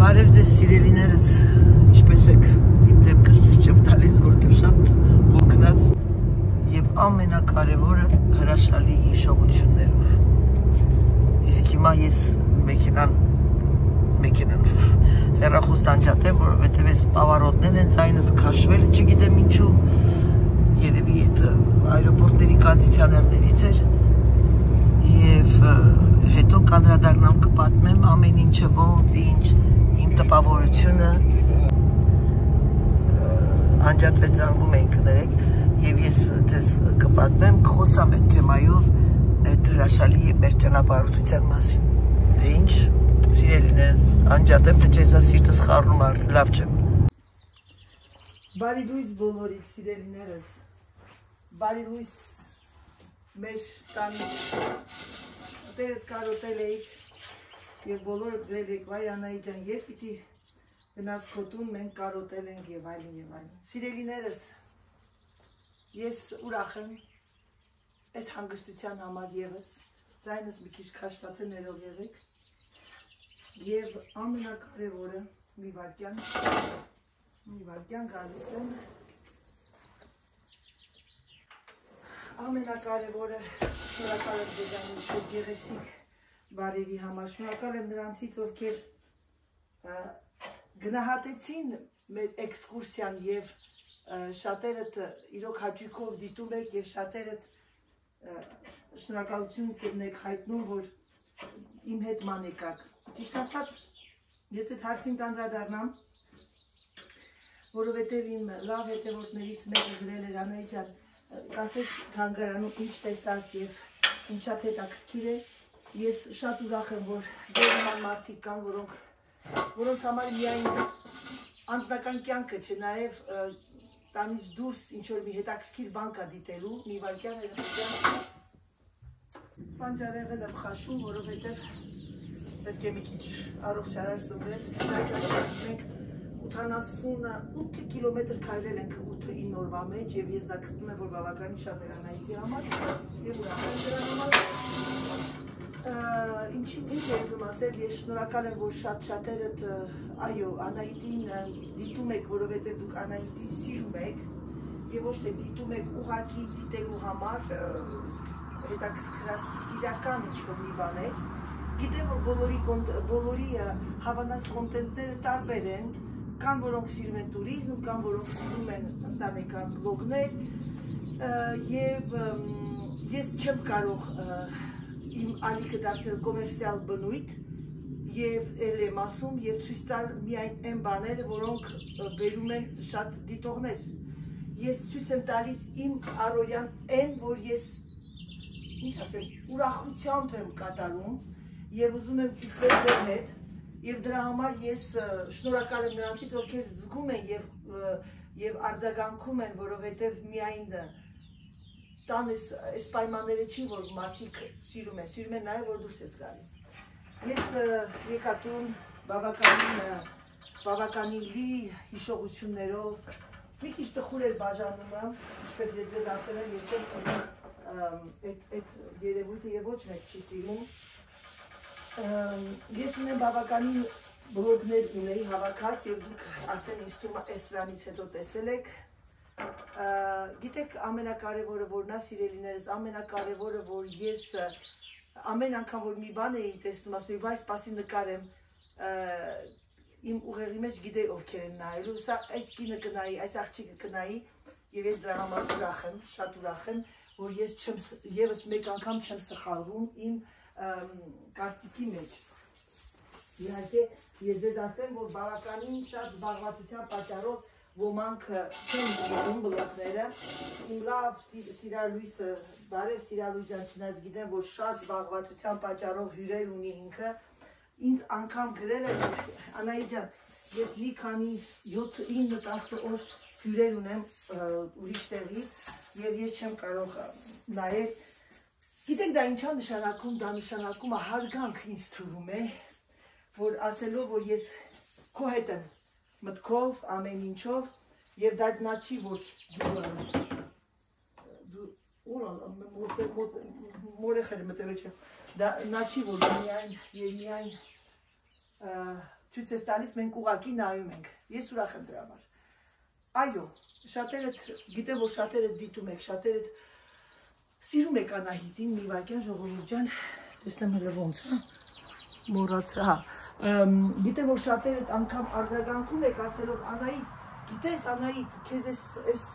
Բարև ձեզ սիրելիներս, ինչպես եք, իմ դեպքս ցույց չեմ տալիս, որտեղ շատ հոգնած եւ ամենակարևորը հրաշալի հիշողություններով։ Իսկ հիմա ես մեքենան հեռախոս տանջատեմ, որովհետեւ այս պավարոտներն են ցայնս քաշվել, չգիտեմ ինչու, երևի այդ այրոպորտների կոնդիցիոներներից էր եւ հետո կանդրադառնամ կպատմեմ ամեն ինչը ոնց ինչ իմ տպավորությունը անջատվեց զանգում էինք ներեք եւ ես ձեզ կպատմեմ կխոսամ այդ թեմայով այդ հրաշալի մեր ճանապարհորդության մասին դե ինչ սիրելիներս անջատեմ թե չէ սա սիրտս խառնում արդ լավ չէ բարի լույս բոլորիդ սիրելիներս բարի լույս մեր տանից Տերդ կարոտել էիք և բոլորը գրել եք վայ Անայի ջան, երբ պիտի գնաս քո տուն մենք կարոտել ենք և այլն և այլն։ Սիրելիներս, ես ուրախ եմ այս հանգստության համար ևս, ձայնս մի քիչ քաշված է ներող եղեք և ամենակարևորը մի վայրկյան գալիս եմ ամենակարևորը շնորհակալ եմ ձեզանից այդ գեղեցիկ բարերի համար, շնորհակալ եմ նրանցից, ովքեր գնահատեցին մեր էքսկուրսիան եւ շատերդ իրոք հաճույքով դիտում եք եւ շատերդ շնորհակալություն կնեք հայտնում, որ իմ հետ ման եկաք։ Ճիշտ ասած, ես այդ հարցին կանդրադառնամ, որովհետեւ իմ լավ հետևորդներից մեկը գրել էր Անայի ջան կասեք թանգարանում ինչ տեսակ և ինչ շատ հետաքրքիր է, ես շատ ուրախ եմ, որ դերման մարդիկ կան, որոնց համար միայն անձնական կյանքը չէ, նաև տանից դուրս ինչ-որ մի հետաքրքիր բան կա դիտելու, մի վայրկյան բանջարեղեն եմ խաշում, որովհետև պետք է մի քիչ առողջարար սնվել, մենք 88 կիլոմետր քայլել ենք 8-9 օրվա մեջ և ես դա գտնում եմ, որ բավականին շատ էր Անահիտի համար և ուրախ եմ դրա համար ինչ եմ ասել, ես շնորհակալ եմ, որ շատ-շատերդ այո, Անահիտին դիտում եք, որովհետև դուք Անահիտին սիրում եք և ոչ թե դիտում եք ուղղակի դիտելու համար հետաքրքրասիրական ինչ-որ մի բան է գիտեմ, որ բոլորի հավանած կոնտենտները տարբեր են կան, որոնք սիրում են տուրիզմ, կան, որոնք սիրում են ընտանեկան բլոգներ և ես չեմ կարող իմ ալիքը դարձնել կոմերցիալ բնույթ և էլ եմ ասում և ցույց տալ միայն այն բաները, որոնք բերում են շատ դիտողներ։ Ես ցույց եմ տալիս իմ առօրյան այն, որ ես ինչ ասեմ, ուրախությամբ եմ կատարում և ուզում եմ կիսվել ձեր հետ Եվ դրա համար ես շնորհակալ եմ նրանցից, ովքեր զգում են և արձագանքում են, որովհետև միայն տան այս պայմանները չի, որ մարդիկ սիրում են նաև, որ դուրս ես գալիս։ Ես եկա տուն բավականին լի հիշողություններով, մի քիչ տխուր էր բաժանումը, ինչպես ես ձեզ ասել եմ, ես չեմ սիրում այդ երևույթը և ոչ մեկ չի սիրում։ Ես ունեմ բավականին բլոգներ ունեի հավաքած և դուք արդեն ինձ թվում է այս սրանից հետո տեսել եք։ Գիտեք ամենակարևորը որն է սիրելիներս, ամենակարևորը որ ես ամեն անգամ որ մի բան էի տեսնում, ասում էի վայ սպասի նկարեմ, իմ ուղեղի մեջ գիտեի ովքեր են նայելու, սա այս կինը կնայի, այս աղջիկը կնայի և ես դրա համար ուրախ եմ, շատ ուրախ եմ, որ ես ևս մեկ անգամ չեմ սխալվում իմ կարծիքի մեջ։ Իհարկե, ես ձեզ ասեմ, որ բավականին շատ զբաղվածության պատճառով ոմանք չեն գիտում բլոգները։ Իմ լավ Սիրալույսը, բարև Սիրալույս ջան, չնայած գիտեմ, որ շատ զբաղվածության պատճառով հյուրեր ունի ինքը, ինձ անգամ գրել է, որ Անայի ջան, ես մի քանի 7-9-10 օր հյուրեր ունեմ ուրիշ տեղից և ես չեմ կարող նայել Գիտեք դա ինչա նշանակում, դա նշանակում է հարգանք ինձ թվում է, որ ասելով, որ ես քո հետ եմ մտքով, ամեն ինչով, և դա նա չի, որ մորեխ էր մտել չէ, դա նա չի, որ միայն ցույց ես տալիս, մենք ուղակի նայում ենք։ Ես ուրախ եմ դրա համար։ Այո, շատերը գիտեմ, որ շատերը դիտում եք, շատերը սիրում եք Անահիտին, մի վարքյան ժողովուրդ ջան, տեսնեմ հələ ոնց, հա, մոռացա, հա։ Գիտեմ, որ շատերը անգամ արձագանքում եք ասելով Անահիտ, գիտես Անահիտ, քեզ էս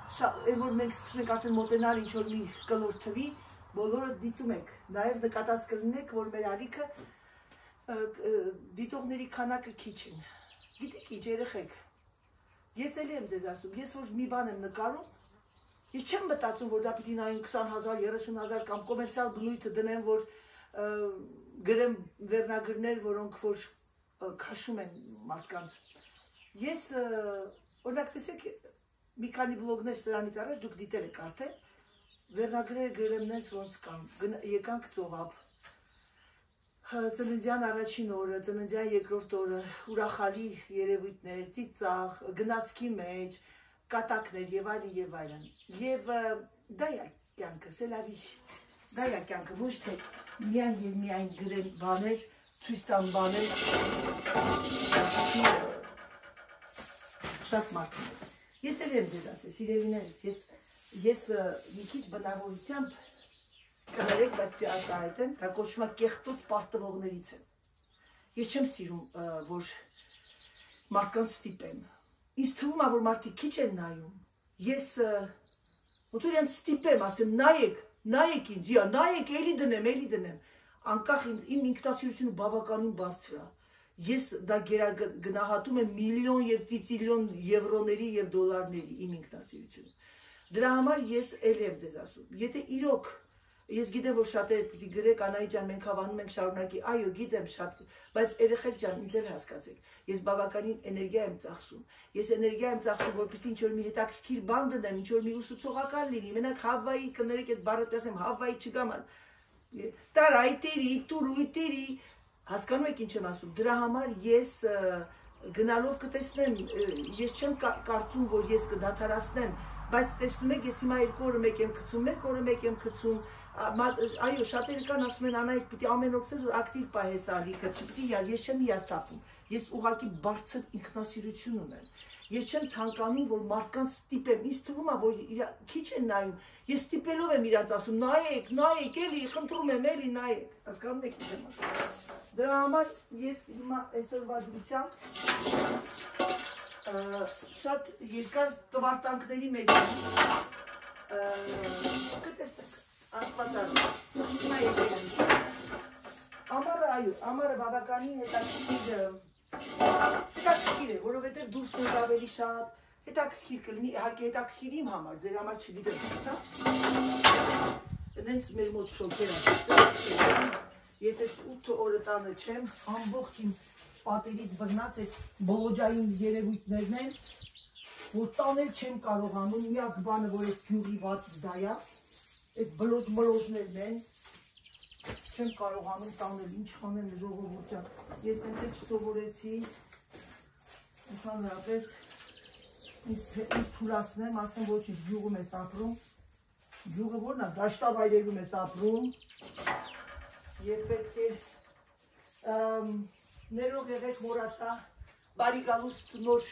որ մենք սկսում ենք արդեն մոտենալ ինչ որ մի կլոր թվի, բոլորը դիտում եք, նաև նկատած կլինեք, որ մեր ալիքը դիտողների քանակը քիչ են։ Գիտեք ինչ երեխեք, ես էլի եմ ձեզ ասում, ես որ մի բան եմ նկարում, ես չեմ մտածում, որ դա պիտի նայեն 20,000, 30,000 կամ կոմերցիալ բնույթը դնեմ, որ գրեմ վերնագրներ, որոնք որ քաշում են մարդկանց։ Ես օրինակ տեսեք, մի քանի բլոգներ սրանից առաջ դուք դիտել եք արդեն, վերնագրերը գրեմ նենց ոնց կան, եկանք ծովափ, ծննդյան առաջին օրը, ծննդյան երկրորդ օրը, ուրախալի երևույթներ, ծիծաղ, գնացքի մեջ, կատակներ եւ այլն եւ այլն։ Եվ դա է կյանքը, սելավի, դա է կյանքը, ոչ թե միայն եւ միայն գրեն բաներ, ցույց տան բաներ, շատ մարդիկ։ Ես էլ եմ ձեզ ասել, սիրելիներս, ես մի քիչ բնավորությամբ կներեք, բայց պիտի արտահայտեմ, դա կոչվում է կեղտոտ պարտվողներից եմ։ Ես չեմ սիրում, որ մարդկանց ստիպեմ։ Ինձ թվում է, որ մարդիկ քիչ են նայում։ Ես ոնց որ իրենց ստիպեմ, ասեմ, նայեք ինձ, նայեք, էլի դնեմ։ Անկախ իմ ինքնասիրությունը բավականին բարձր է։ Ես դա գնահատում եմ միլիոն եւ ծիծիլիոն եվրոների եւ դոլարների իմ ինքնասիրությունը։ Դրա համար ես էլ եմ ձեզ ասում, եթե իրոք ես գիտեմ, որ շատերը պիտի գրեք Անահիտ ջան, մենք հավանում ենք շարունակի, այո, գիտեմ շատ, բայց երեխեք ջան, ինձ էլ հասկացեք, ես բավականին էներգիա եմ ծախսում։ Ես էներգիա եմ ծախսում, որպեսզի ինչ որ մի հետաքրքիր բան դնեմ, ինչ որ մի ուսուցողական լինի։ Մենակ Հավայի, կներեք այդ բառը ասեմ, Հավայի չգամ, տարայտերի, տուրույտերի, հասկանում եք ինչ եմ ասում։ Դրա համար ես գնալով կտեսնեմ, ես չեմ կարծում, որ ես կդադարացնեմ, բայց տեսնում եք, ես հիմա 2 օրը մեկ եմ գցում, 1 օրը մեկ եմ գցում։ Այո, շատերը կան ասում են Անահիտ, պիտի ամեն օր ցես որ ակտիվ պահես ալիքը, չպիտի ես չեմ հիասթափում։ Ես ուղղակի բարձր ինքնասիրություն ունեմ։ Ես չեմ ցանկանում, որ մարդկանց ստիպեմ։ Ինձ թվում է, որ քիչ են նայում։ Ես ստիպելով եմ իրանց ասում, նայեք, էլի, խնդրում եմ, էլի նայեք։ Հասկանում եք ինչ եմ ասում։ Դրա համար ես հիմա այսօրվա դրությամբ շատ երկար տվարտանքների մեջ կտեսնեք, աստվածարը, հիմա եկել եմ։ Ամառը, այո, ամառը բավականին հետաքրքիր է, որովհետև դուրս մոտ ավելի շատ հետաքրքիր կլինի, իհարկե հետաքրքիր իմ համար, ձեր համար չգիտեմ, հա։ Նենց մեր մոտ շոկեր ասեցեք, ես այս 8 օրը տանը չեմ, ամբողջ իմ պատերից բռնած այդ բոլոջային երևույթներն են, որ տանել չեմ կարողանում, միակ բանը, որ այս գյուղի վատ դա է, այս բլոջներն են, չեմ կարողանում տանել, ինչ խանեմ ժողովուրդ ջան, ես տենց էլ չսովորեցի, ընդհանրապես ինձ թուլացնեմ, ասեմ ոչինչ, գյուղում ես ապրում, գյուղը որն է, դաշտավայրերում ես ապրում, և պետք է ներող եղեք մոռացա բարի գալուստ նոր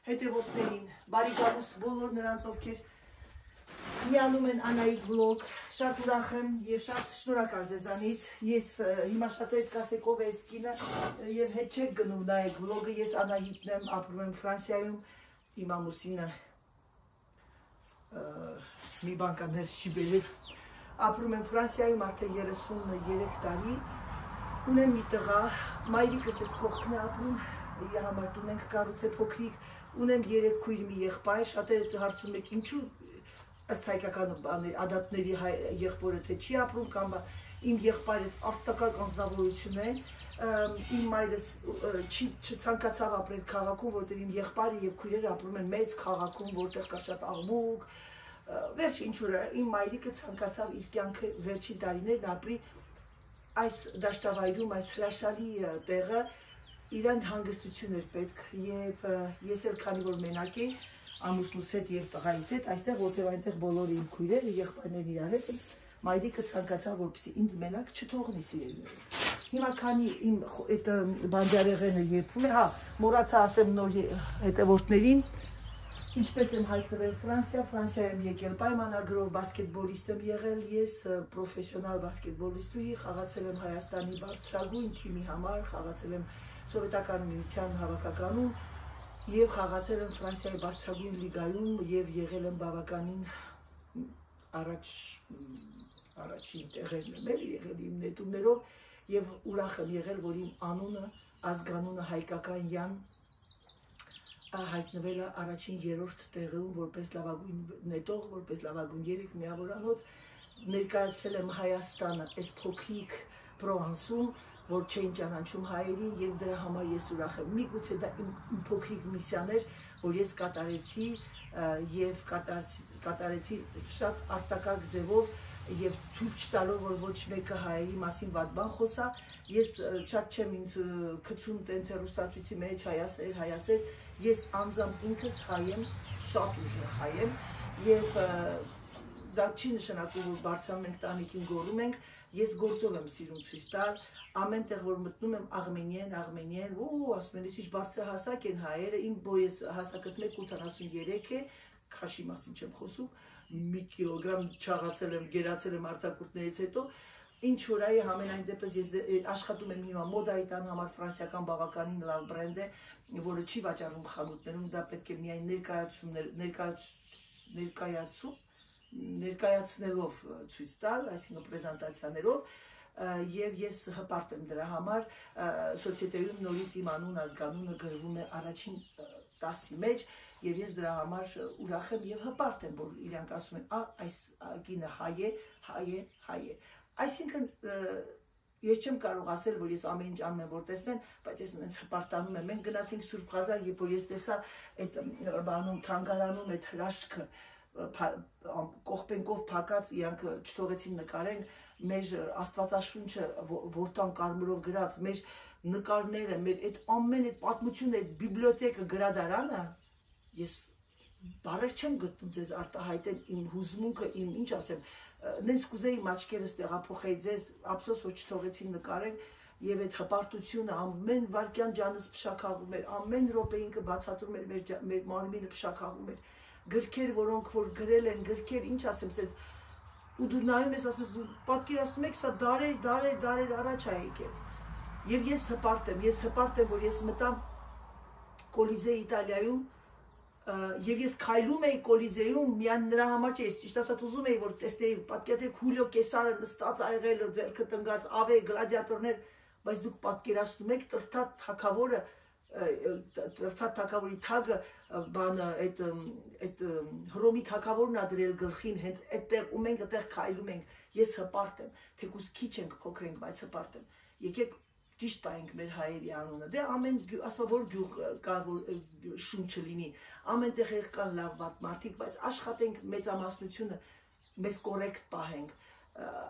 հետևորդներին, բարի գալուստ բոլոր նրանց ովքեր միանում են Անահիտ վլոգ, շատ ուրախ եմ և շատ շնորհակալ ձեզանից, ես հիմա շատերից կասեք ով է այս կինը և հետ չեք գնում նայեք վլոգը, ես Անահիտն եմ, ապրում եմ Ֆրանսիայում, իմ ամուսինը մի բան կա ներս չի բերել, ապրում եմ Ֆրանսիայում արդեն 33 տարի, ունեմ մի տղա, մայրիկս ես կողքն է ապրում, իր համար տուն ենք կառուցել փոքրիկ, ունեմ 3 քույր մի եղբայր, շատերը հարցում եք ինչու ըստ հայկական ադատների եղբորը թե չի ապրում կամ իմ եղբայրս արտակարգ անձնավորություն է, իմ մայրս չցանկացավ ապրել քաղաքում, որտեղ իմ եղբայրը եւ քույրերը ապրում են մեծ քաղաքում, որտեղ կա շատ աղմուկ, վերջ ինչ որ իմ մայրիկը ցանկացավ իր կյանքը վերջին տարիներն ապրի այս դաշտավայրում, այս հրաշալի տեղը իրան հանգստություն էր պետք եւ ես էլ քանի որ մենակ էի ամուսնուս հետ եւ տղայիս հետ այստեղ որտեղ այնտեղ բոլորը իմ քույրերը եղբայրներն իրար հետ մայրիկը ցանկացավ որպեսզի ինձ մենակ չթողնի սիրելիները Հիմա քանի իմ այդ բանջարեղենը եփում է, հա, մոռացա ասեմ նոր հետևորդներին, ինչպես եմ հայտնվել Ֆրանսիա եմ եկել պայմանագրով բասկետբոլիստ եմ եղել, ես պրոֆեսիոնալ բասկետբոլիստուհի, խաղացել եմ Հայաստանի բարձրագույն թիմի համար, խաղացել եմ Սովետական միության հավաքականում եւ խաղացել եմ Ֆրանսիայի բարձրագույն լիգայում եւ եղել եմ բավականին առաջին տեղերն եմ եղել իմ նետումներով եւ ուրախ եմ եղել, որ իմ անունը, ազգանունը Հայկական Յան հայտնվել է առաջին երրորդ տեղում որպես լավագույն նետող, որպես լավագույն երեք միավորանոց, ներկայացել եմ Հայաստանը այս փոքրիկ Պրովանսում, որ չէին ճանաչում հայերին եւ դրա համար ես ուրախ եմ։ Միգուցե դա իմ փոքրիկ միսիան էր, որ ես կատարեցի եւ կատարեցի շատ արտակարգ ձևով եւ ցույց տալով, որ ոչ մեկը հայերի մասին վատ բան խոսա, ես շատ չեմ ինձ գցում տենց հեռուստացույցի մեջ հայասեր, ես անձամբ ինքս հայ եմ, շատ ուժեղ հայ եմ եւ դա չի նշանակում, որ բարձրանում ենք տանիքին գոռում ենք, ես գործով եմ սիրում ցույց տալ, ամեն տեղ որ մտնում եմ Արմենիան, ու ասում են, ինչ բարձրահասակ են հայերը, իմ բոյս հասակս 1.83 է, քաշի մասին չեմ խոսում, մի կիլոգրամ չաղացել եմ, գերացել եմ արձակուրդներից հետո, ինչ որ այ համենայն դեպս ես աշխատում եմ հիմա մոդայի տան համար ֆրանսիական բավականին լավ բրենդ է, որը չի վաճառում խանութներում, դա պետք է միայն ներկայացնելով ցույց տալ, այսինքն պրեզենտացիաներով, եւ ես հպարտ եմ դրա համար, սոցիետեում նորից իմ անուն ազգանունը գրվում է առաջին 10-ի մեջ, եւ ես դրա համար ուրախ եմ եւ հպարտ եմ, որ իրանք ասում են, այս կինը հայ է, այսինքն ես չեմ կարող ասել, որ ես ամեն ինչ անում եմ, որ տեսնեն, բայց ես ինձ հպարտանում եմ, մենք գնացինք Սուրբ Ղազար, երբ որ ես տեսա այդ բանում թանգարանում այդ հրաշքը կողպենկով փակած, իրանք չթողեցին նկարենք, մեր Աստվածաշունչը որտան կարմրով գրած, մեր նկարները, մեր այդ ամեն այդ պատմությունը, այդ բիբլիոթեկը, գրադարանը, ես բառեր չեմ գտնում ձեզ արտահայտել իմ հուզմունքը, իմ ինչ ասեմ, նենց կուզեի իմ աչքերս տեղափոխեի ձեզ, ափսոս որ չթողեցին նկարենք, եւ այդ հպարտությունը ամեն վարքյան ջանս փշակաղում էր, ամեն րոպե ինքը բացատրում էր մեր մարմինը փշակաղում էր, գրքեր, որոնք որ գրել են, գրքեր, ինչ ասեմ, սենց ու դու նայում ես, ասում ես, պատկերացնում եք, սա դարեր առաջ է եկել։ Եվ ես հպարտ եմ, որ ես մտամ Կոլիզեի Իտալիայում, եւ ես քայլում էի Կոլիզեում, միայն նրա համար չէ, ես ճիշտ ասած ուզում էի, որ տեսնեի, պատկերացեք Հուլիո Կեսարը նստած ա եղել, ձեռքը տնկած, ավե, գլադիատորներ, բայց դուք պատկերացնում եք Տրթատ թագավորի թագը, բանը, այդ Հռոմի թագավորն ա դրել գլխին, հենց այդտեղ ու մենք այդտեղ քայլում ենք, ես հպարտ եմ, թեկուզ քիչ ենք, փոքր ենք, բայց հպարտ եմ, եկեք ճիշտ պահենք մեր հայերի անունը, դե ամեն, ասա որ գյուղ կա, որ շուն չլինի, ամեն տեղ կան լավ վատ մարդիկ, բայց աշխատենք մեծամասնությունը մեզ կորեկտ պահենք,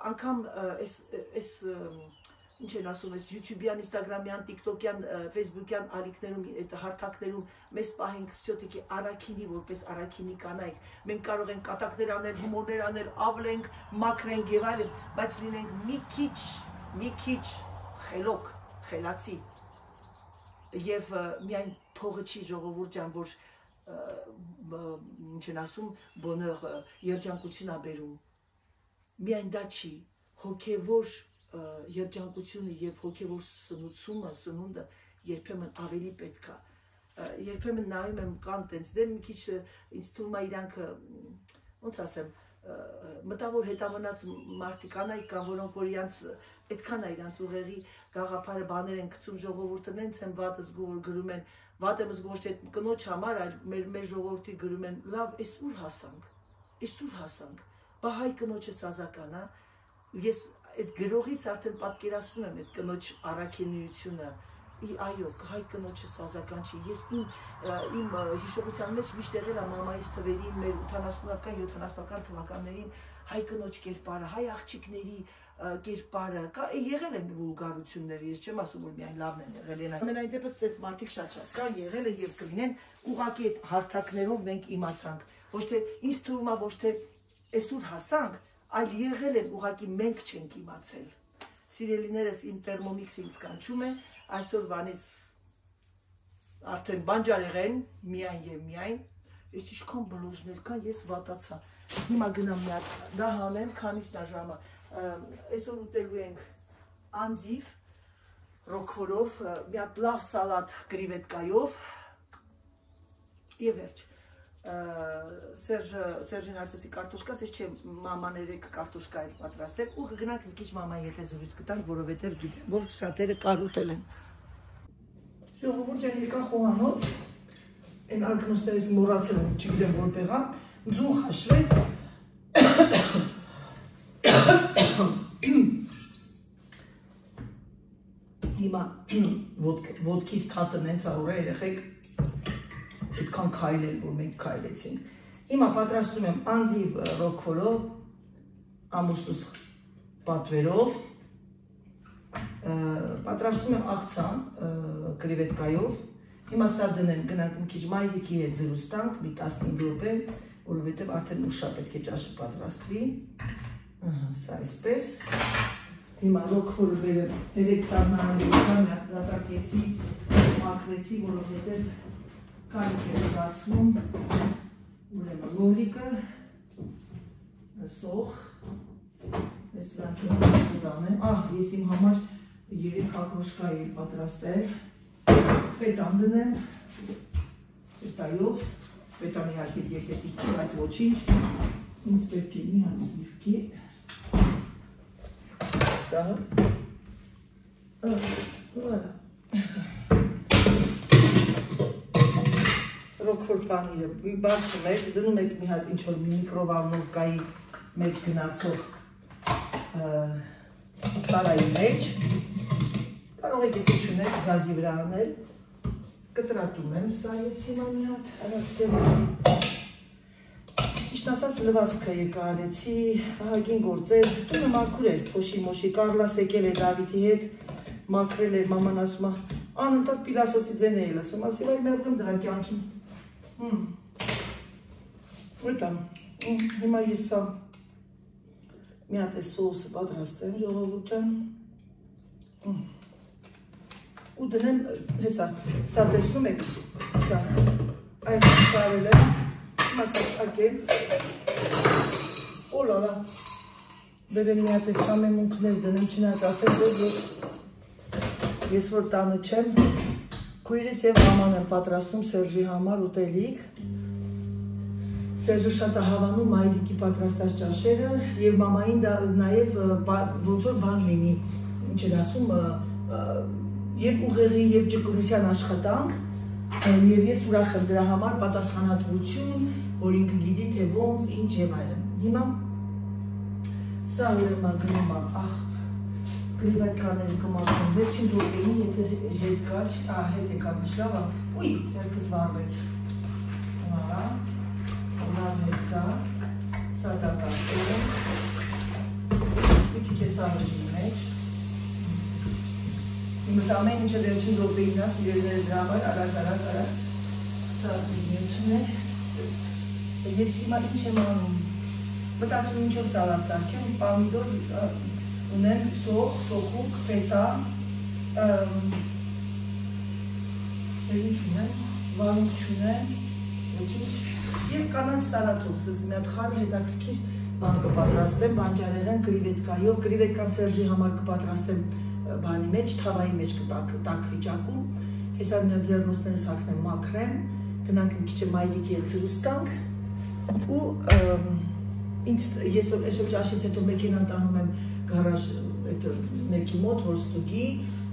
անգամ այս ինչ են ասում, այս YouTube-յան, Instagram-յան, TikTok-յան, Facebook-յան ալիքներում, այդ հարթակներում մեզ պահենք վսյոտիկի առաքինի, որպես առաքինի կանայք, մենք կարող ենք կատակներ անել, հումորներ անել, ավլենք, մաքրենք եւ այլն, բայց լինենք մի քիչ խելոք, խելացի եւ միայն փողը չի ժողովուրդ ջան, որ ինչ են ասում, բոնհeur, երջանկություն ա բերում, միայն դա չի, հոգեվոր երջանկությունը եւ հոգեվոր սնունդը երբեմն ավելի պետք է, երբեմն նայում եմ կան տենց, դե մի քիչ ինձ թվում է իրանք, ոնց ասեմ, մտավոր հետամնաց մարդիկ կանայք կան, որոնք որ իրանց այդքան է իրանց ուղեղի գաղափարը բաներ են գցում ժողովուրդը, նենց են վատ զգում, որ գրում են, վատ եմ զգում ոչ թե կնոջ համար, այլ մեր ժողովրդի գրում են, լավ, էս ուր հասանք, բա հայ կնոջը սազական, հա, ես այդ գրողից արդեն պատկերացնում եմ այդ կնոջ առաքինությունը, այո, հայ կնոջը սազական չի, ես իմ հիշողության մեջ միշտ եղել եմ մամայիս թվերին, մեր 80-ական, 70-ական թվականներին հայ կնոջ կերպարը, հայ աղջիկների կերպարը, եղել են վուլգարությունները, ես չեմ ասում, որ միայն լավն են եղել են, ամենայն դեպս տես մարդիկ շատ կան, եղել է և կլինեն, ուղղակի այդ հարթակներով մենք իմացանք, ոչ թե ինձ թվում է, ոչ թե այսօր հասանք, այլ եղել են ուղղակի մենք չենք իմացել, Սիրելիներս իմ Thermomix ինձ կանչում է, այսօրվանից արդեն բանջարեղեն, միայն եւ միայն, ես ինչքան բլոժներ կան, ես վատացա, հիմա գնամ մի հատ դա հանեմ, քանիսն է ժամը, այսօր ուտելու ենք անձիվ, ռոկֆորով, մի հատ լավ սալատ կրիվետկայով եւ վերջ, Սերժին հարցեցի կարտոշկաս, ես չեմ մաման երեք կարտոշկա էր պատրաստել ու կգնանք մի քիչ մամայի հետ զրույց կտանք, որովհետև գիտեմ, որ շատերը կարուտել են։ Ժողովուրդ ջան, եկա խոհանոց, այն ալկնոստերից մոռացել եմ, չգիտեմ որտեղ է, ձուն խաշվեց։ Հիմա ոտքից թաթն են ծառուրա երեխեք այդքան քայլել, որ մենք քայլեցինք։ Հիմա պատրաստում եմ անձիվ ռոկֆորով, ամուսնուս պատվերով, պատրաստում եմ աղցան կրիվետկայով։ Հիմա սա դնեմ, գնանք մի քիչ մայրիկի հետ զրույց տանք, մի 15 րոպե, որովհետև արդեն ուշա պետք է ճաշը պատրաստվի։ Սա այսպես։ Հիմա ռոկֆորը բերեմ, երեք սառնանալիության դատարկեցի, մաքրեցի, որովհետև կարիք է դասվում, ուրեմն լոլիկը, սոխ, ես սրանք դանեմ, ես իմ համար 3 ակրոշկա էի պատրաստել, ֆետան դնեմ, ֆետայով, ֆետան իհարկե դիետետիկ չի, բայց ոչինչ, ինձ պետք է մի հատ սիրկի, սա, ռոկֆոր պանիրը բացում եք, դնում եք մի հատ ինչ-որ միկրովալնովկայի մեջ գնացող տարայի մեջ, կարող եք եթե չունեք գազի վրա անել, կտրատում եմ սա ես հիմա մի հատ արագցել, ճիշտ ասած լվացքը եկա արեցի, ահագին գործեր, տունը մաքուր էր, փոշի մոշի, Կարլաս եկել էր Դավիթի հետ, մաքրել էր, մաման ասում է, անընդհատ պիլասոսի ձեն էի լսում, ասել այ մերգում դրա կյանքին Ուտամ, հիմա ես սա մի հատ է սոուսը պատրաստեմ, ժողովուրդ ջան ու դնեմ, հեսա, սա տեսնում եք, սա, այս կարել եմ, հիմա սա ակեմ, օլալա, բերեմ մի հատ է սա մեմունքներ դնեմ, չնայած ասեմ ձեզ, որ ես որ տանը չեմ, քույրիս և մաման եմ պատրաստում Սերժի համար ուտելիք, Սերժը շատ է հավանում մայրիկի պատրաստած ճաշերը և մամային դա նաև ոնց որ բան լինի, ինչ էր ասում, և ուղեղի և ճկունության աշխատանք և ես ուրախ եմ դրա համար պատասխանատվություն, որ ինքը գիտի թե ոնց, ինչ և այլն։ Հիմա սա ուրեմն գնում է կրիվետկաները կմաքրում, վերջին րոպեին, եթե հետ կա, հետ եկա նշլավա, ուի, ձերքս վարվեց, լավ հետ կա, սա դատարկել եմ, մի քիչ է սավրժի մեջ, իմս ամեն ինչը վերջին րոպեին է, սիրելիները դրա համար, արագ, սա նյութն է, ես հիմա ինչ եմ անում, մտածում ինչով սալատ սարքեմ, պամիդոր, ունեմ սոխ, սոխուկ, ֆետա, ինչ ունեմ, վարունգ չունեմ, և կանանչ սալաթով, սս մի հատ խարը հետաքրքիր բան կպատրաստեմ, բանջարեղեն կրիվետկայով, կրիվետկան Սերժի համար կպատրաստեմ բանի մեջ, թավայի մեջ կտակ վիճակում, հեսա մի հատ ձեռնոցներս հագնեմ մաքրեմ, գնանք մի քիչ մայրիկի հետ զրույց տանք ու ես այսօր ճաշից հետո մեքենան տանում եմ գարաժ մեկի մոտ, որ ստուգի,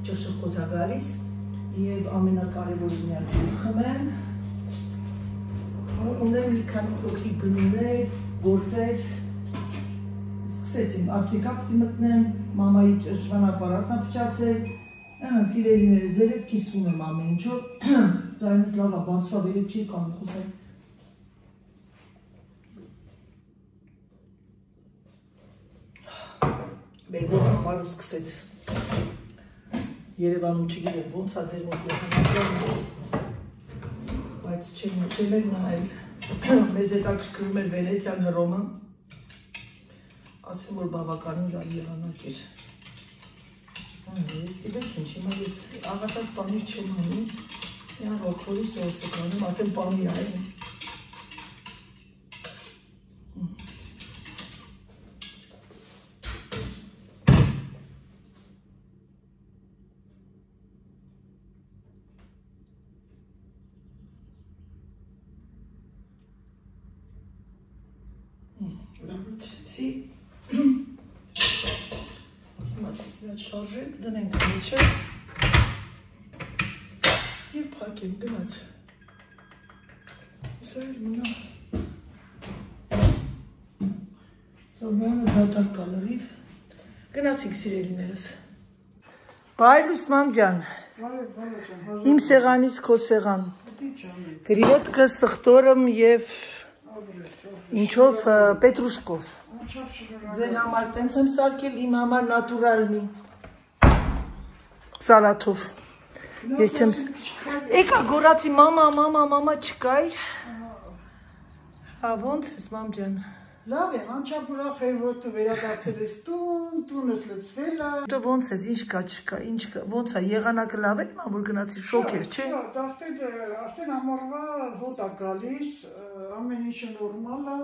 ճղճղկոց է գալիս և ամենակարևորը մի հատ խմեմ, ունեմ մի քանի փոքրիկ գնումներ, գործեր, սկսեցին ապտիկապտի մտնեմ, մամայի ճշվանապարատն ապճացել, սիրելիները զերետ կիսվում եմ ամեն ինչով, ձայնս լավ է, բացվա վերետ չի կանում խոսել, մեր որ համարը սկսեց Երևանում չգիտեմ ոնց է ձեր մոտ եղանակը, բայց չեմ էր նայել, մեզ հետաքրքրում էր Վենեցիան Հռոմը, ասեմ որ բավականին լավ եղանակ էր, Ես գիտեք ինչ, հիմա ես աղացած պանիր չեմ անում, միան ռոքորի սոսը կանում, արդեն պանիր այն։ Լավացրեցի։ Հիմա ասես նա շարժենք, դնենք մեջը և փակենք գնաց։ Սա էլ մնա։ Սովյանը դատակ կալրիվ։ Գնացինք սիրելիներս։ Բայլուս մամ ջան, իմ սեղանից քո սեղան։ Կրիվետկը, սխտորըմ և ինչով պետրուշկով։ Ձեր համար տենց եմ սարկել, իմ համար նատուրալնի սալաթով։ Ես չեմ Էկա գորացի մամա չկայր։ Հա ոնց ես մամ ջան։ Լավ եմ, անչափ ուրախ եմ, որ դու վերադարձել ես տունս լցվել է։ Դու ոնց ես, ինչ կա, չկա, ինչ կա, ոնց է, եղանակը լավ էր, որ գնացի շոկ էր, չէ։ Արդեն ամառվա հոտ է գալիս, ամեն ինչը նորմալ է։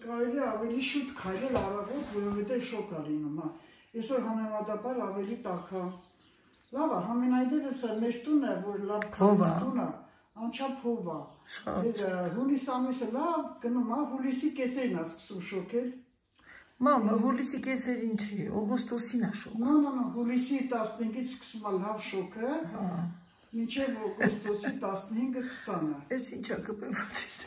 Կարելի է ավելի շուտ քայլել առավոտ, որովհետև շոկ է լինում, հա։ Այսօր համեմատաբար ավելի տաք է։ Լավ է, համենայնդեպս մեր տունը, որ լավ քայլես տուն է, անչափ հով է։ Հուլիս ամիսը լավ գնում է, հուլիսի կեսերն է սկսում շոկել։ Մամ, հուլիսի կեսերին չի, օգոստոսին է շոկ։ Նո, հուլիսի 15-ից սկսում է լավ շոկը, մինչև օգոստոսի 15-20-ը։ Ես ինչա կպեմ որից։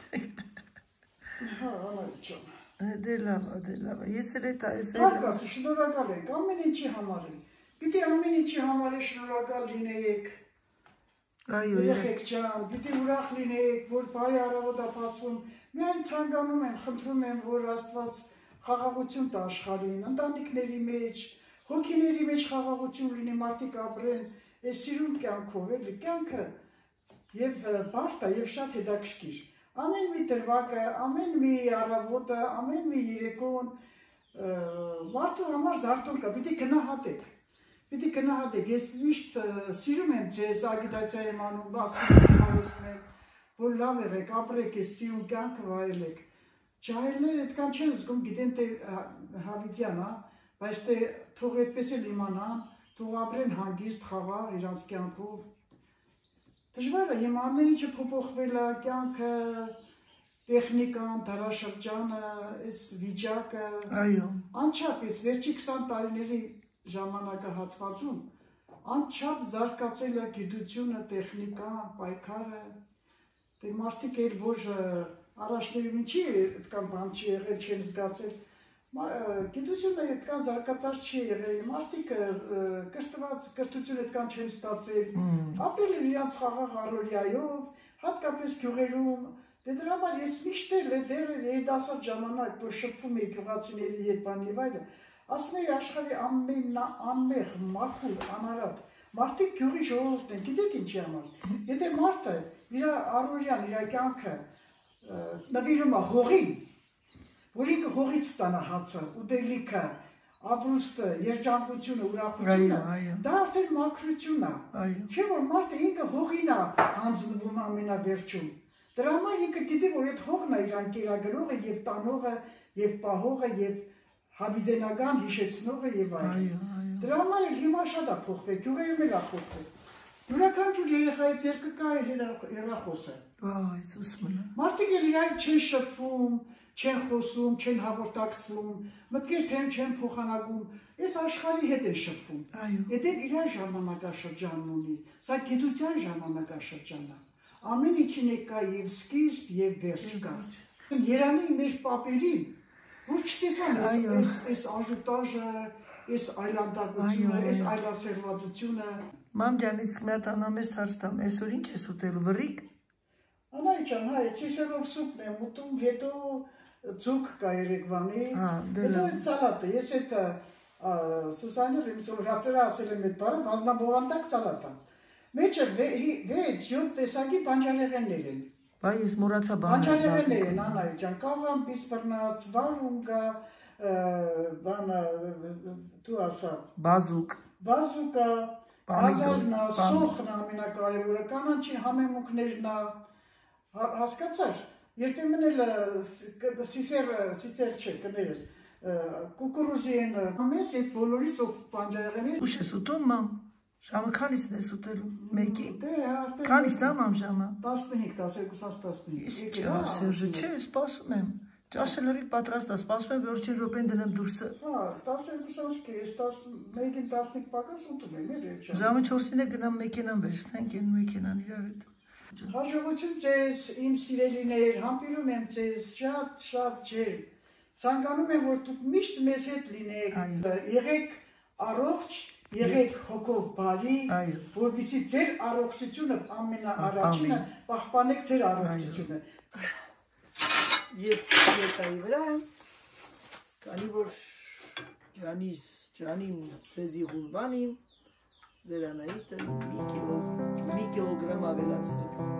Հա, անալիչան։ Դե լավ, ես էլ էտա, ես էլ։ Հարկասը, շնորհակալ ենք, ամեն ինչի համար է։ Պիտի ամեն ինչի համար է շնորհակալ լինեիք։ Այո, երեխեք ջան, պիտի ուրախ լինեիք, որ բարի առավոտ է բացվում։ Միայն ցանկանում եմ, խնդրում եմ, որ Աստված խաղաղություն տա աշխարհին, ընտանիքների մեջ, հոգիների մեջ խաղաղություն լինի, մարդիկ ապրեն այս սիրուն կյանքով, էլի կյանքը եւ բարդ է եւ շատ հետաքրքիր։ Ամեն մի դրվագը, ամեն մի առավոտը, ամեն մի երեկոն մարդու համար զարթոն կա, պիտի գնահատեք։ Պիտի գնահատեք, ես միշտ սիրում եմ ձեզ, ագիտացիա եմ անում, ասում եմ, որ լավ եղեք, ապրեք, ես սիրուն կյանքը վայելեք։ Ջահելները այդքան չեն զգում, գիտեն թե հավիտյան, բայց թե թող այդպես էլ իմանան, թող ապրեն հանգիստ, խաղաղ իրանց կյանքով։ Դժվար է, հիմա ամեն ինչը փոփոխվել է, կյանքը, տեխնիկան, դարաշրջանը, այս վիճակը։ Այո։ Անչափ ես վերջի 20 տարիների ժամանակահատվածում անչափ զարգացել է գիտությունը, տեխնիկան, պայքարը։ Դե մարդիկ էլ որ առաջներում ինչի այդքան բան չի եղել, չեն զգացել։ Գիտությունը այդքան զարգացած չի եղել, մարդիկ կրթված կրթություն այդքան չեն ստացել, ապրել են իրանց խաղաղ առօրյայով, հատկապես գյուղերում։ Դե դրա համար ես միշտ էլ դեռ երիտասարդ ժամանակ, որ շփվում էի գյուղացիների հետ բան եւ այլն, ասում էի աշխարհի ամենաանմեղ, մաքուր, անարատ մարդիկ գյուղի ժողովուրդն են, գիտեք ինչի համար։ Եթե մարդը իր առօրյան, իր կյանքը նվիրում է հողին, որ ինքը հողից ստանա հացը, ուտելիքը, ապրուստը, երջանկությունը, ուրախությունը, դա արդեն մաքրություն է։ Չէ՞ որ մարդը ինքը հողին է հանձնվում ամենավերջում։ Դրա համար ինքը գիտի, որ այդ հողն է իր անկերագրողը եւ տանողը եւ պահողը եւ հավիտենական հիշեցնողը եւ այլն։ Դրա համար էլ հիմա շատ է փոխվել, գյուղերում էլ է փոխվել։ Յուրաքանչյուր երեխայից երկը կա հեռախոսը։ Վայ, Սուսմանը։ Մարդիկ էլ իրար չեն շփվում, չեն խոսում, չեն հաղորդակցվում, մտքեր չեն փոխանակում, այս աշխարհի հետ են շփվում։ Այդ էլ իրար ժամանակաշրջանն ունի, սա գիտության ժամանակաշրջանն է։ Ամեն ինչի ներկա եւ սկիզբ եւ վերջ կա։ Երանի մեր պապերին որ չտեսան այս աժուտաժը, այս այլանդակությունը, այս այլասերվատությունը։ Մամ ջան, իսկ մի հատ անամեստ հարց տամ, այսօր ինչ ես ուտելու, վռիկ։ Անայջան, հա, ցիսերով սուպն եմ ուտում, հետո ձուկ կա երեկվանից, հետո այս սալատը, ես այդ Սուսանը ռացերը ասել եմ այդ բառը, բազմաբովանդակ սալատա։ Մեջը 6-7 տեսակի բանջարեղեններ են։ Բայ ես մոռացա բաները։ Բանջարեղեններ են, Անայջան, կաղամ, բիսպռնած, վարունգա, բանը դու ասա բազուկա գազալնա սոխն ամենակարևորը կանանչի համեմունքներն հասկացար երբեմն էլ սիսեր չէ կներես կուկուրուզին ամես այդ բոլորից պանջարեղենի ուշ ես ուտում մամ ժամը քանիսն ես ուտելու մեկի քանիսն է մամ ժամը 15 Սերժը չէ սպասում եմ ճաշը լրիվ պատրաստ է սպասում եմ վերջին րոպեն դնեմ դուրսը 12 կես 11-ին 15 պակաս ուտում եմ ժամը 4-ին է գնամ մեքենան վերցնենք այն մեքենան իրար հետ Հաջողություն ձեզ, իմ սիրելիներ, համբերում եմ ձեզ, շատ ջեր, ցանկանում եմ, որ դուք միշտ մեզ հետ լինեք, եղեք առողջ, եղեք հոգով բարի, որպեսզի ձեր առողջությունը ամենաառաջինը պահպանեք ձեր առողջությունը։ Ես եկայի վրա եմ, քանի որ ջանին ձեզի ղուրբանին ձեր Անահիտը մի կիլոգրամ ավելացրել է։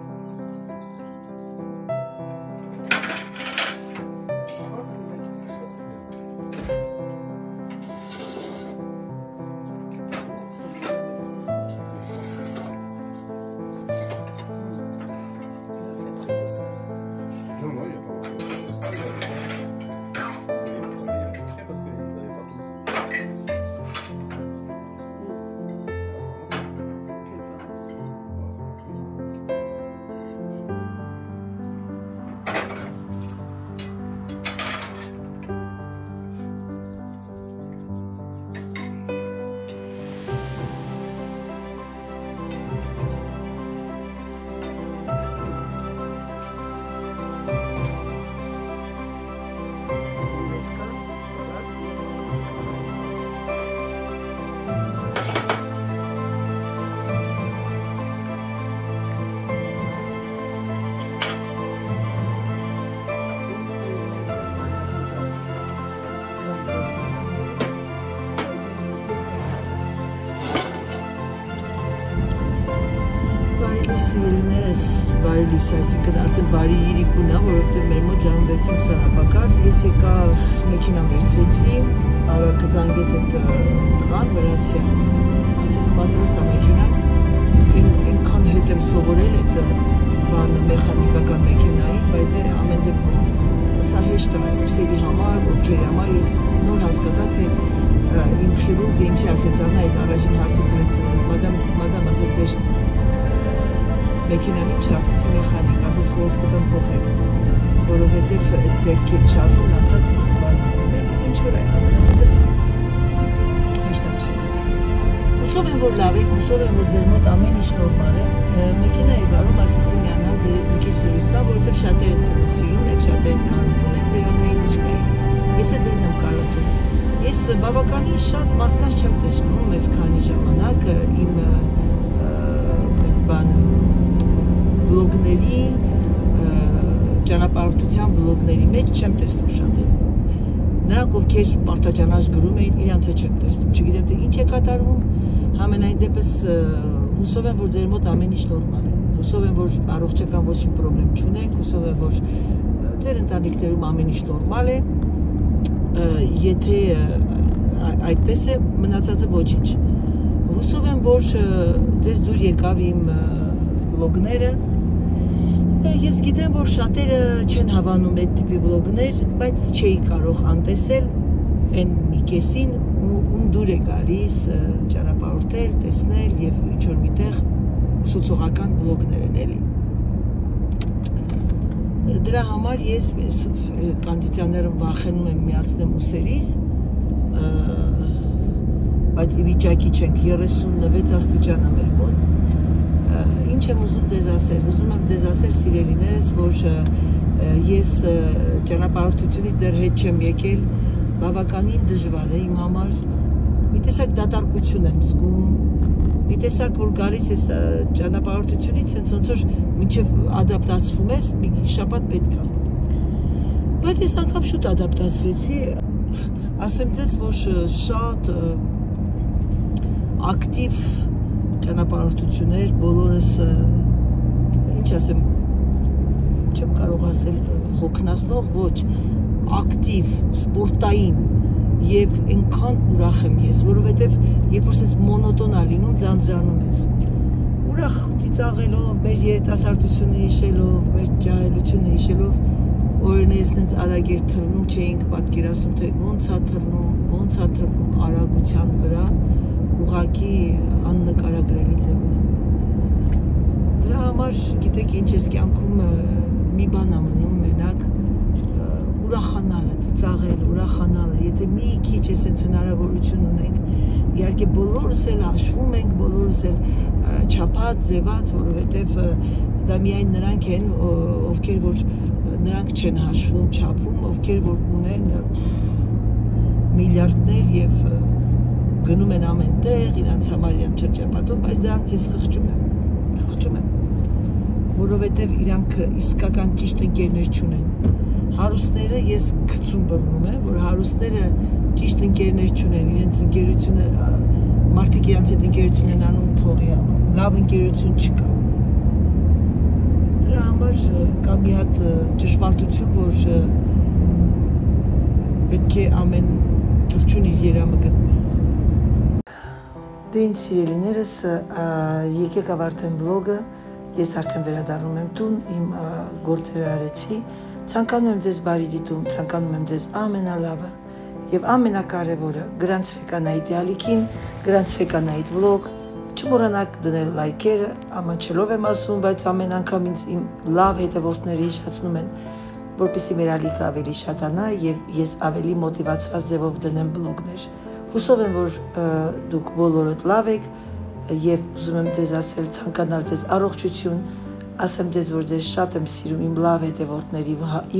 Սիրելիներս բարի լույս, այսինքն արդեն բարի իրիկուն է, որովհետև մեր մոտ ժամը 6:20 պակաս, ես եկա մեքենան վերցրեցի, ավակը զանգեց այդ տղան վրացիա, ասես պատրաստ է մեքենան, ինքան հետ եմ սովորել այդ բանը մեխանիկական մեքենային, բայց դե ամեն դեպքում սա հեշտ է ուսերի համար, ոտքերի համար, ես նոր հասկացա, թե իմ քիրուրգը ինչի ասեց անա այդ առաջին հարցը տվեց, մադամ ասեց ձեր մեքենան ինչ ասեցի մեխանիկ, ասեց խորհուրդ կտամ փոխեք, որովհետև այդ ձերքի շարժումն անդադ բան ինչ որ է, ամենապես հեշտ է։ Հուսով եմ, որ լավ եք, հուսով եմ, որ ձեր մոտ ամեն ինչ նորմալ է, մեքենայի վարում ասեցի միանամ ձեր հետ մի քիչ զրույց տամ, որովհետև շատերը սիրում եք, շատերը կարոտում են, ձեր Անահիտը չկային, ես էլ ձեզ եմ կարոտում։ Ես բավականին շատ մարդկանց չեմ տեսնում այսքանի ժամանակ իմ բանը բլոգների, ճանապարհորդության բլոգների մեջ չեմ տեսնում շատեր։ Նրանք ովքեր պարտաճանաչ գրում էին, իրանց չեմ տեսնում, չգիտեմ թե ինչ է կատարվում, համենայն դեպս հուսով եմ, որ ձեր մոտ ամեն ինչ նորմալ է, հուսով եմ, որ առողջական ոչինչ պրոբլեմ չունեք, հուսով եմ, որ ձեր ընտանիքներում ամեն ինչ նորմալ է, եթե այդպես է, մնացածը ոչինչ։ Հուսով եմ, որ ձեզ դուր եկավ իմ բլոգները, ես գիտեմ, որ շատերը չեն հավանում այդ տիպի բլոգներ, բայց չէի կարող անտեսել այն մի կեսին, ում դուր է գալիս ճանապարհորդել, տեսնել և ինչ-որ միտեղ ուսուցողական բլոգներ են էլի։ Դրա համար ես կոնդիցիոները վախենում եմ միացնեմ ուսերիս, բայց ի վիճակի չենք 36 աստիճան է մեր մոտ։ Ինչ եմ ուզում ձեզ ասել, ուզում եմ ձեզ ասել սիրելիներս, որ ես ճանապարհորդությունից դեռ հետ չեմ եկել, բավականին դժվար է իմ համար, մի տեսակ դատարկություն եմ զգում, մի տեսակ որ գալիս ես ճանապարհորդությունից, ոնց որ մինչև ադապտացվում ես, մի շաբաթ պետք է։ Բայց ես անգամ շուտ ադապտացվեցի, ասեմ ձեզ, որ շատ ակտիվ ճանապարհորդություններ, բոլորս, ինչ ասեմ, չեմ կարող ասել հոգնածնող, ոչ, ակտիվ, սպորտային եւ այնքան ուրախ եմ ես, որովհետեւ երբ որ ես մոնոտոն ա լինում, ձանձրանում ես։ Ուրախ ծիծաղելով, մեր երիտասարդությունը հիշելով, մեր ջահելությունը հիշելով, օրերս ինձ արագ էր թռնում, չէինք պատկերացնում, թե ոնց ա թռնում արագության վրա, ուղղակի աննկարագրելի ձևով։ Դրա համար, գիտեք ինչ ես կյանքում մի բան ա մնում մենակ ուրախանալը, ծիծաղել, ուրախանալը, եթե մի քիչ ես այնց հնարավորություն ունենք, իհարկե բոլորս էլ հաշվում ենք, բոլորս էլ չափած, ձևած, որովհետև դա միայն նրանք են, ովքեր որ նրանք չեն հաշվում, չափում, ովքեր որ ունեն միլիարդներ եւ գնում են ամեն տեղ, իրանց համար իրան շրջապատով, բայց դրանց ես խղճում եմ, որովհետև իրանք իսկական ճիշտ ընկերներ չունեն։ Հարուստները ես գցում բռնում եմ, որ հարուստները ճիշտ ընկերներ չունեն, իրենց ընկերությունը, մարդիկ իրանց հետ ընկերություն են անում փողի համար, լավ ընկերություն չկա։ Դրա համար կա մի հատ ճշմարտություն, որ պետք է ամեն թռչուն իր երամը գտնի։ Դե ինձ սիրելիներս, եկեք ավարտեմ վլոգը, ես արդեն վերադառնում եմ տուն, իմ գործերը արեցի, ցանկանում եմ ձեզ բարի դիտում, ցանկանում եմ ձեզ ամենալավը եւ ամենակարևորը գրանցվեք Անահիտի ալիքին, գրանցվեք Անահիտ վլոգ, չմոռանաք դնել լայքերը, ամանչելով եմ ասում, բայց ամեն անգամ ինձ իմ լավ հետևորդները հիշեցնում են, որպեսզի մեր ալիքը ավելի շատանա եւ ես ավելի մոտիվացված ձևով դնեմ բլոգներ։ Հուսով եմ, որ դուք բոլորդ լավ եք եւ ուզում եմ ձեզ ասել, ցանկանալ ձեզ առողջություն, ասեմ ձեզ, որ ձեզ շատ եմ սիրում, իմ լավ հետևորդներ,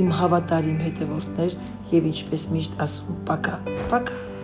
իմ հավատարիմ հետևորդներ եւ ինչպես միշտ ասում, պակա, պակա։